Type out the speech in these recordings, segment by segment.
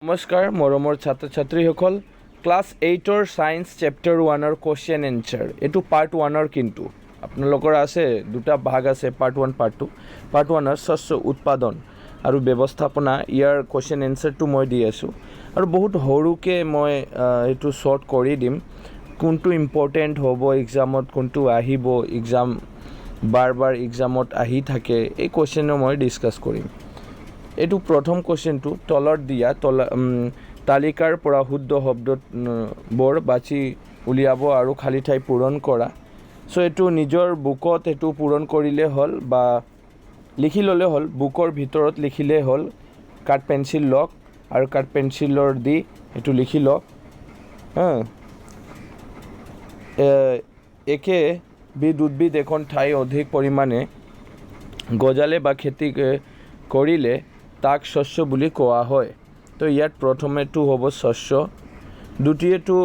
নমস্কাৰ মৰমৰ ছাত্ৰ ছাত্ৰীসকল ক্লাছ 8ৰ সায়েন্স চেপ্টাৰ 1ৰ কোৱেশ্চন এনসাৰ এটো পাৰ্ট 1ৰ কিন্তু আপোনালোকৰ আছে দুটা ভাগ আছে পাৰ্ট 1 পাৰ্ট 2 পাৰ্ট 1ৰ শস্য উৎপাদন আৰু ব্যৱস্থাপনা ইয়াৰ কোৱেশ্চন এনসাৰটো মই দি আছো আৰু বহুত সৰুকে মই এটো শৰ্ট কৰি দিম কোনটো ইম্পৰ্টেন্ট হ'ব এক্সামত কোনটো আহিব এক্সাম বাৰ এক্সামত আহি থাকে এই কোৱেশ্চন মই ডিসকাস কৰিম এটো প্ৰথম কোৱেশ্চনটো তলত দিয়া তালিকাৰ পৰা শুদ্ধ শব্দ বৰ বাছি উলিয়াব আৰু খালি ঠাই পূৰণ কৰা সো এটো নিজৰ বুকত এটো পূৰণ কৰিলে হল বা লিখি ললে হল বুকৰ ভিতৰত লিখিলে হল কাট পেন্সিল লক আৰু কাট পেন্সিলৰ দি এটো লিখি লক একে উদ্ভিদ এখন ঠাই অধিক পৰিমাণে গজালে বা খেতি কৰিলে তাক শস্য বুলি কোৱা হয় তো ইয়াত প্ৰথমেটো হ'ব শস্য দ্বিতীয়টো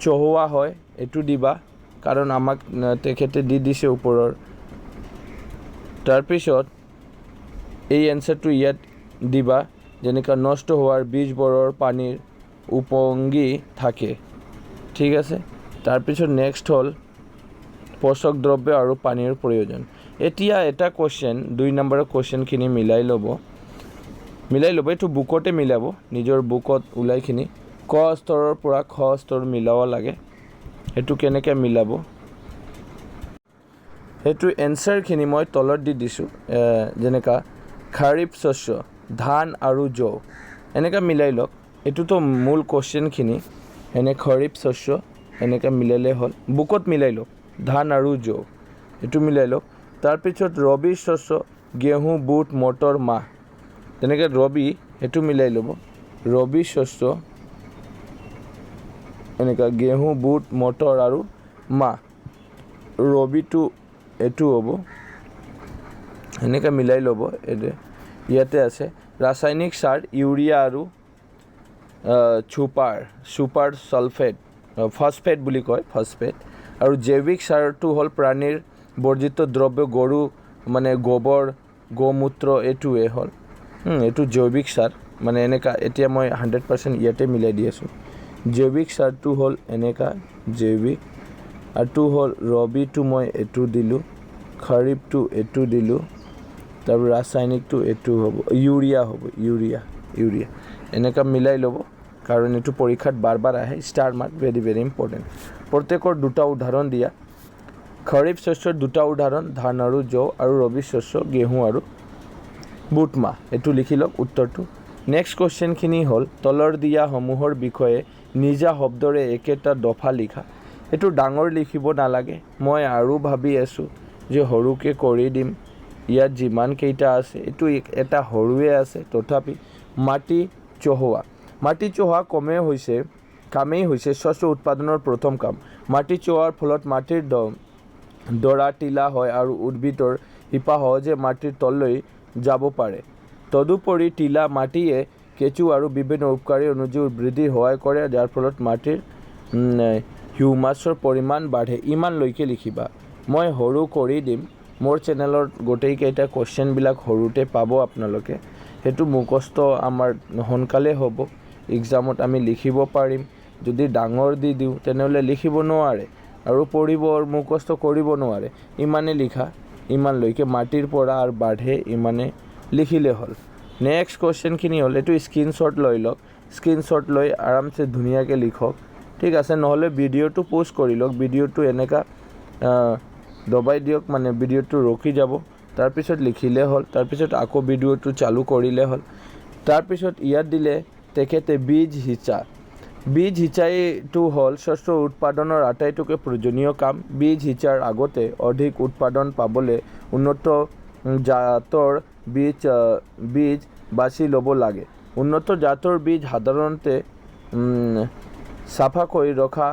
চহোৱা হয় এটো দিবা কাৰণ আমাক তেখেতে দি দিছে ওপৰৰ তাৰ পিছত এই এনসাৰটো ইয়াত দিবা যেনেকা নষ্ট হোৱাৰ বীজবোৰৰ পানীৰ উপংগী থাকে ঠিক আছে তাৰ পিছত নেক্সট হল পোষক দ্ৰব্য আৰু পানীৰ প্ৰয়োজন এতিয়া এটা কোৱেশ্চন 2 নম্বৰৰ কোৱেশ্চন খিনি মিলাই লব এটো বুকতে মিলাব নিজৰ বুকত উলাইখিনি ক স্তৰৰ পৰা খ স্তৰ মিলাব লাগে এটো কেনেকৈ মিলাব এটো এনসাৰ খিনি মই তলত দি দিছো যেনেকা খাৰিফ শস্য ধান আৰু জৌ এনেকা মিলাই লওক এটো তো মূল কোৱেশ্চন খিনি এনে খাৰিফ শস্য এনেকা মিলালে হল বুকত মিলাই লওক ধান আৰু জৌ এটো মিলাই লওক তাৰ পিছত ৰবি শস্য গেহু বুট মটৰ মাহ তেনেকৈ ৰবি এটো মিলাই লব ৰবি শস্য এনেকা গেহু বুট মটৰ আৰু মাহ ৰবিটো এটো হ'ব এনেকা মিলাই লব ইয়াতে আছে ৰাসায়নিক সাৰ ইউৰিয়া আৰু সুপাৰ সালফেট ফসফেট বুলি কয় ফসফেট আৰু জৈৱিক সাৰটো হল প্ৰাণীৰ বৰ্জিত দ্ৰব্য গৰু মানে গোবৰ গোমূত্ৰ এটোৱে হল এটো জৈৱিক সাৰ মানে এনেকা এতিয়া মই 100% ইয়াতে মিলাই দি আছো জৈৱিক সাৰটো হল এনেকা জৈৱিক আটো হল ৰবিটো মই এটো দিলো খাৰিফটো এটো দিলো তাৰ ৰাসায়নিকটো এটো হ'ব ইউৰিয়া এনেকা মিলাই লব কাৰণ এটো পৰীক্ষাত বাৰ আহে ষ্টাৰ মাৰ্ক ভেৰি ইম্পৰ্টেন্ট প্ৰত্যেকৰ দুটা উদাহৰণ দিয়া খাৰিফ শস্যৰ দুটা উদাহৰণ ধান আৰু জৌ আৰু ৰবি শস্য গেহু আৰু বুট মাহ এটো লিখি লওক উত্তৰটো নেক্সট কোৱেশ্চন খিনি হল তলৰ দিয়া সমূহৰ বিষয়ে নিজা শব্দৰে একেটা দফা লিখা এটো ডাঙৰ লিখিব নালাগে মই আৰু ভাবি আছো যে সৰুকে কৰি দিম ইয়াত যিমান কেইটা আছে এটো এটা সৰুৱে আছে তথাপি মাটি চহোৱা কামেই হৈছে শস্য উৎপাদনৰ প্ৰথম কাম মাটি চহোৱাৰ ফলত মাটিৰ দৰা টিলা হয় আৰু উদ্ভিদৰ শিপা সহজে মাটিৰ তললৈ যাব পাৰে তদুপৰি টিলা মাটিয়ে কেঁচু আৰু বিভিন্ন উপকাৰী অনুজীৱ বৃদ্ধি সহায় কৰে যাৰ ফলত মাটিৰ হিউমাছৰ পৰিমাণ বাঢ়ে ইমান লৈকে লিখিবা মই সৰু কৰি দিম মোৰ চেনেলৰ গোটেই কেইটা কোৱেশ্চন বিলাক সৰুতে পাব আপোনালোকে হেতু মুখস্থ আমাৰ সোনকালে হ'ব এক্সামত আমি লিখিব পাৰিম যদি ডাঙৰ দি দিও তেনেহলে লিখিব নোৱাৰে আৰু পঢ়িব মুখস্থ কৰিব নোৱাৰে ইমানে লিখা ইমান লৈকে মাটিৰ পৰা আৰু বাঢ়ে ইমানে লিখিলে হল নেক্সট কোৱেশ্চন খিনি হল এটো স্ক্ৰিনশ্বট লৈ লওক স্ক্ৰিনশ্বট লৈ আৰামছে ধুনিয়াকে লিখক ঠিক আছে নহলে ভিডিওটো পোষ্ট কৰি লওক ভিডিওটো এনেকা দবাই দিয়ক মানে ভিডিওটো ৰখি যাব তাৰ পিছত লিখিলে হল তাৰ পিছত আকৌ ভিডিওটো চালু কৰিলে হল তাৰ পিছত ইয়াত দিলে তেখেতে বীজ সিঁচাইটো হল শস্য উৎপাদনৰ আটাইতকৈ প্ৰয়োজনীয় কাম বীজ সিঁচাৰ আগতে অধিক উৎপাদন পাবলৈ উন্নত জাতৰ বীজ বাছি ল'ব লাগে উন্নত জাতৰ বীজ সাধাৰণতে সাফাকৈ ৰখা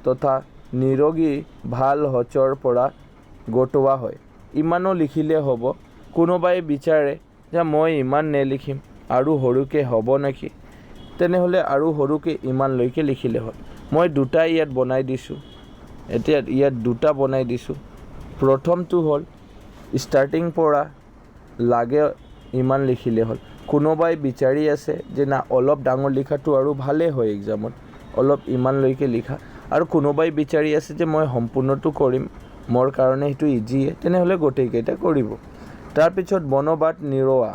তথা নিৰোগী ভাল সঁচৰ পৰা গোটোৱা হয় ইমানো লিখিলে হ'ব কোনোবাই বিচাৰে যে মই ইমান নেলিখিম আৰু সৰুকে হ'ব নেকি তেনেহলে আৰু সৰুকে ইমান লৈকে লিখিলে হ'ল মই দুটা ইয়াত বনাই দিছো এতিয়া ইয়াত দুটা বনাই দিছো প্ৰথমটো হল ষ্টাৰ্টিং পৰা লাগে ইমান লিখিলে হল কোনোবাই বিচাৰি আছে যে না অলপ ডাঙৰ লিখাটো আৰু ভালেই হয় এক্সামত, অলপ ইমানলৈকে লিখা, আৰু কোনোবাই বিচাৰি আছে যে মই সম্পূৰ্ণটো কৰিম, মোৰ কাৰণে সেইটো ইজিয়ে, তেনেহ'লে গোটেইকেইটা কৰিব। তাৰপিছত বনবাত নিৰোৱা।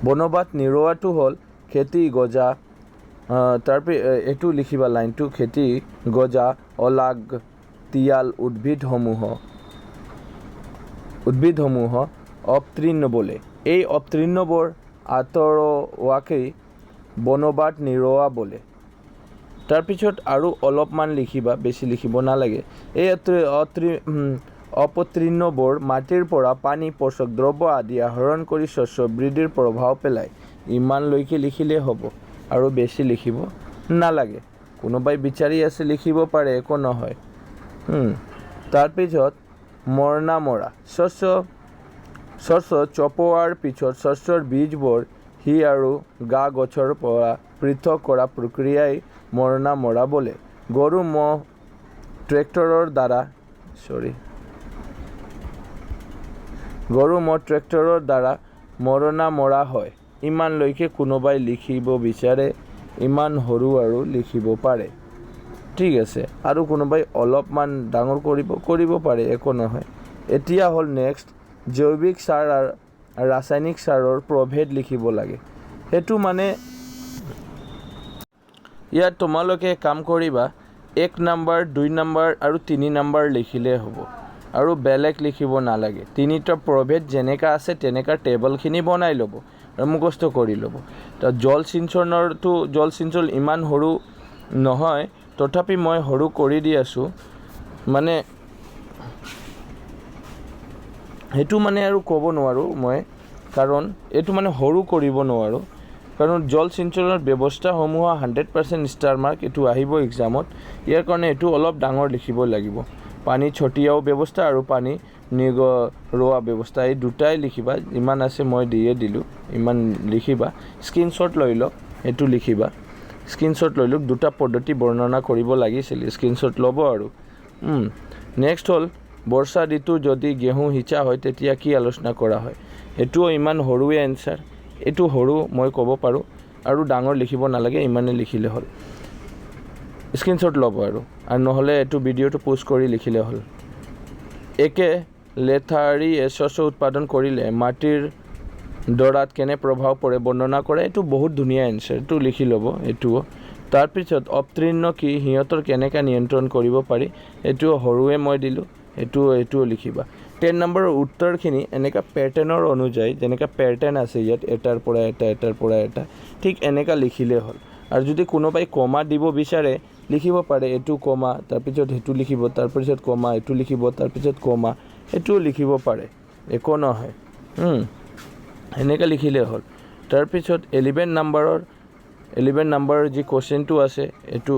বনবাত নিৰোৱাটো হ'ল খেতি গজা, এইটো লিখিবা লাইনটো, খেতি গজা অলাগ তিয়াল উদ্ভিদসমূহ অপতৃণ বোলে। এই অপতৃণবোৰ আঁতৰোৱাকেই বনবাত নিৰোৱা বোলে। তাৰপিছত আৰু অলপমান লিখিবা, বেছি লিখিব নালাগে। এই অপতৃণবোৰ মাটিৰ পৰা পানী, পোষক দ্ৰব্য আদি আহৰণ কৰি শস্য বৃদ্ধিৰ প্ৰভাৱ পেলায়। ইমানলৈকে লিখিলেই হ'ব আৰু বেছি লিখিব নালাগে। কোনোবাই বিচাৰি আছে লিখিব পাৰে, একো নহয়। তাৰপিছত মৰণা মৰা। শস্য চপোৱাৰ পিছত শস্যৰ বীজবোৰ সি আৰু গা গছৰ পৰা পৃথক কৰা প্ৰক্ৰিয়াই মৰণা মৰা বোলে। গৰু ম'হ ট্ৰেক্টৰৰ দ্বাৰা মৰণা মৰা হয়। ইমানলৈকে কোনোবাই লিখিব বিচাৰে, ইমান সৰু আৰু লিখিব পাৰে, ঠিক আছে। আৰু কোনোবাই অলপমান ডাঙৰ কৰিব পাৰে, একো নহয়। এতিয়া হ'ল নেক্সট জৈৱিক সাৰ আৰু ৰাসায়নিক সাৰৰ প্ৰভেদ লিখিব লাগে। সেইটো মানে ইয়াত তোমালোকে কাম কৰিবা 1 নম্বৰ 2 নম্বৰ আৰু 3 নম্বৰ লিখিলেই হ'ব আৰু বেলেগ লিখিব নালাগে। তিনিটা প্ৰভেদ যেনেকা আছে তেনেকা টেবলখিনি বনাই ল'ব আৰু মুখস্থ কৰি ল'ব। জলসিঞ্চন ইমান সৰু নহয়, তথাপি মই সৰু কৰি দি আছোঁ, মানে সেইটো মানে আৰু ক'ব নোৱাৰোঁ মই, কাৰণ এইটো মানে সৰু কৰিব নোৱাৰোঁ, কাৰণ জলসিঞ্চনৰ ব্যৱস্থাসমূহ 100% ষ্টাৰ মাৰ্ক, এইটো আহিব এক্সামত। ইয়াৰ কাৰণে এইটো অলপ ডাঙৰ লিখিব লাগিব। পানী ছটিয়াও ব্যৱস্থা আৰু পানী নিগৰোৱা ব্যৱস্থা, এই দুটাই লিখিবা। ইমান আছে মই দিয়ে দিলোঁ, ইমান লিখিবা। স্ক্ৰীনশ্বট লৈ লওক, এইটো লিখিবা। স্ক্ৰীনশ্বট লৈ লওক, দুটা পদ্ধতি বৰ্ণনা কৰিব লাগিছিল, স্ক্ৰীনশ্বট ল'ব আৰু। নেক্সট হ'ল বৰ্ষা ঋতু যদি ঘেঁহু সিঁচা হয় তেতিয়া কি আলোচনা কৰা হয়। এইটোও ইমান সৰুৱে এনচাৰ, এইটো সৰু মই ক'ব পাৰোঁ, আৰু ডাঙৰ লিখিব নালাগে, ইমানে লিখিলে হ'ল। স্ক্ৰীনশ্বট ল'ব আৰু নহ'লে এইটো ভিডিঅ'টো পোষ্ট কৰি লিখিলে হ'ল। একে লেঠাৰিয়ে শস্য উৎপাদন কৰিলে মাটিৰ ডৰাত কেনে প্ৰভাৱ পৰে বৰ্ণনা কৰে। এইটো বহুত ধুনীয়া এনচাৰ, এইটো লিখি ল'ব এইটোও। তাৰপিছত অপতৃণ কি, সিহঁতৰ কেনেকৈ নিয়ন্ত্ৰণ কৰিব পাৰি, এইটোও সৰুৱে মই দিলোঁ, এইটোও লিখিবা। 10 নম্বৰৰ উত্তৰখিনি এনেকুৱা পেটাৰ্ণৰ অনুযায়ী, যেনেকৈ পেটাৰ্ণ আছে ইয়াত, এটাৰ পৰা এটা, ঠিক এনেকুৱা লিখিলেই হ'ল। আৰু যদি কোনোবাই কমা দিব বিচাৰে লিখিব পাৰে, এইটো কমা, তাৰপিছত সেইটো লিখিব, তাৰপিছত কমা, এইটো লিখিব, তাৰপিছত কমা, এইটোও লিখিব পাৰে, একো নহয়। এনেকৈ লিখিলেই হ'ল। তাৰপিছত 11 নম্বৰৰ যি কুৱেশ্যনটো আছে এইটো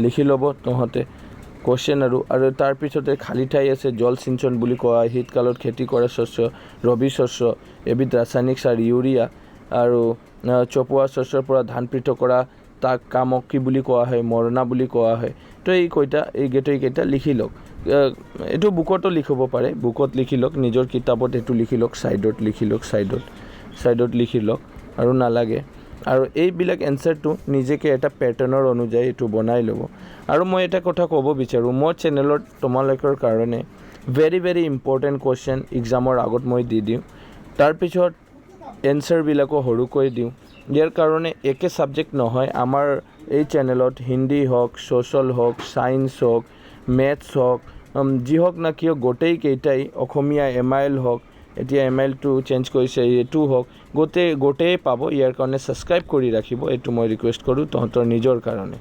লিখি ল'ব তহঁতে, কুৱেশ্যন আৰু তাৰপিছতে খালী ঠাই আছে। জলসিঞ্চন বুলি কোৱা হয় শীতকালত খেতি কৰা শস্য, ৰবি শস্য, এবিধ ৰাসায়নিক সাৰ ইউৰিয়া, আৰু চপোৱা শস্যৰ পৰা ধান পৃথক কৰা তাক কামক কি বুলি কোৱা হয়, মৰণা বুলি কোৱা হয়। তো এইকেইটা লিখি লওক। এইটো বুকতো লিখিব পাৰে, বুকত লিখি লওক, নিজৰ কিতাপত এইটো লিখি লওক, ছাইডত লিখি লওক আৰু নালাগে। আৰু এইবিলাক এনচাৰটো নিজকে এটা পেটাৰ্ণৰ অনুযায়ী এইটো বনাই ল'ব। আৰু মই এটা কথা ক'ব বিচাৰোঁ, মোৰ চেনেলত তোমালোকৰ কাৰণে ভেৰি ইম্পৰ্টেণ্ট কুৱেশ্যন এক্সামৰ আগত মই দি দিওঁ, তাৰপিছত এনচাৰবিলাকো সৰুকৈ দিওঁ। ইয়াৰ কাৰণে একে ছাবজেক্ট নহয়, আমাৰ এই চেনেলত হিন্দী হওক, ছ'চিয়েল হওক, ছায়েন্স হওক, মেথছ হওক, যি হওক না কিয় গোটেইকেইটাই, অসমীয়া MIL হওক, এতিয়া MILটো চেঞ্জ কৰিছে, এইটো হওক, গোটেই পাব। ইয়াৰ কাৰণে ছাবস্ক্ৰাইব কৰি ৰাখিব, এইটো মই ৰিকুৱেষ্ট কৰোঁ তহঁতৰ নিজৰ কাৰণে।